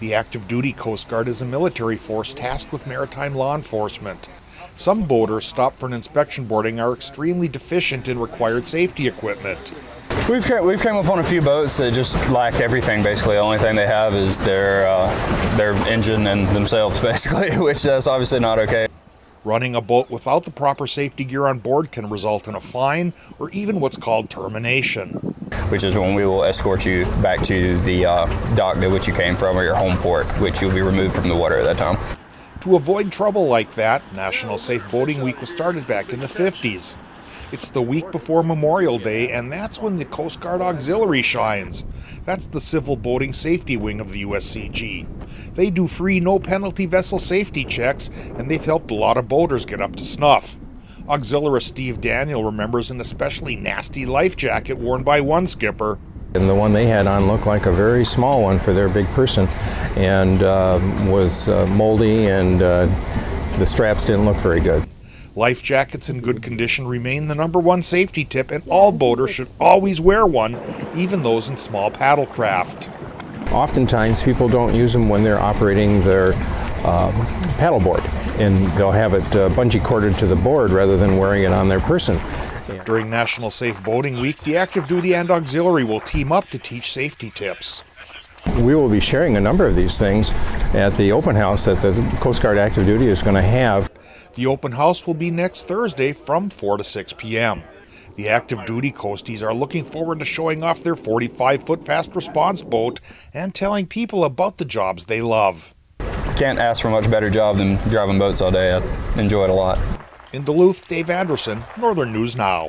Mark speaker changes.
Speaker 1: The active duty Coast Guard is a military force tasked with maritime law enforcement. Some boaters stopped for an inspection boarding are extremely deficient in required safety equipment.
Speaker 2: We've come upon a few boats that just lack everything. Basically, the only thing they have is their engine and themselves, basically, which is obviously not okay.
Speaker 1: Running a boat without the proper safety gear on board can result in a fine or even what's called termination.
Speaker 2: Which is when we will escort you back to the dock that which you came from or your home port, which you'll be removed from the water at that time.
Speaker 1: To avoid trouble like that, National Safe Boating Week was started back in the 50s. It's the week before Memorial Day, and that's when the Coast Guard Auxiliary shines. That's the Civil Boating Safety Wing of the USCG. They do free, no-penalty vessel safety checks, and they've helped a lot of boaters get up to snuff. Auxiliarist Steve Daniel remembers an especially nasty life jacket worn by one skipper.
Speaker 3: And the one they had on looked like a very small one for their big person, and was moldy, and the straps didn't look very good.
Speaker 1: Life jackets in good condition remain the #1 safety tip, and all boaters should always wear one, even those in small paddle craft.
Speaker 3: Oftentimes people don't use them when they're operating their paddleboard, and they'll have it bungee corded to the board rather than wearing it on their person.
Speaker 1: During National Safe Boating Week, the active duty and auxiliary will team up to teach safety tips.
Speaker 3: We will be sharing a number of these things at the open house that the Coast Guard Active Duty is going to have.
Speaker 1: The open house will be next Thursday from 4 to 6 p.m. The active duty coasties are looking forward to showing off their 45-foot fast response boat and telling people about the jobs they love.
Speaker 2: Can't ask for a much better job than driving boats all day. I enjoy it a lot.
Speaker 1: In Duluth, Dave Anderson, Northern News Now.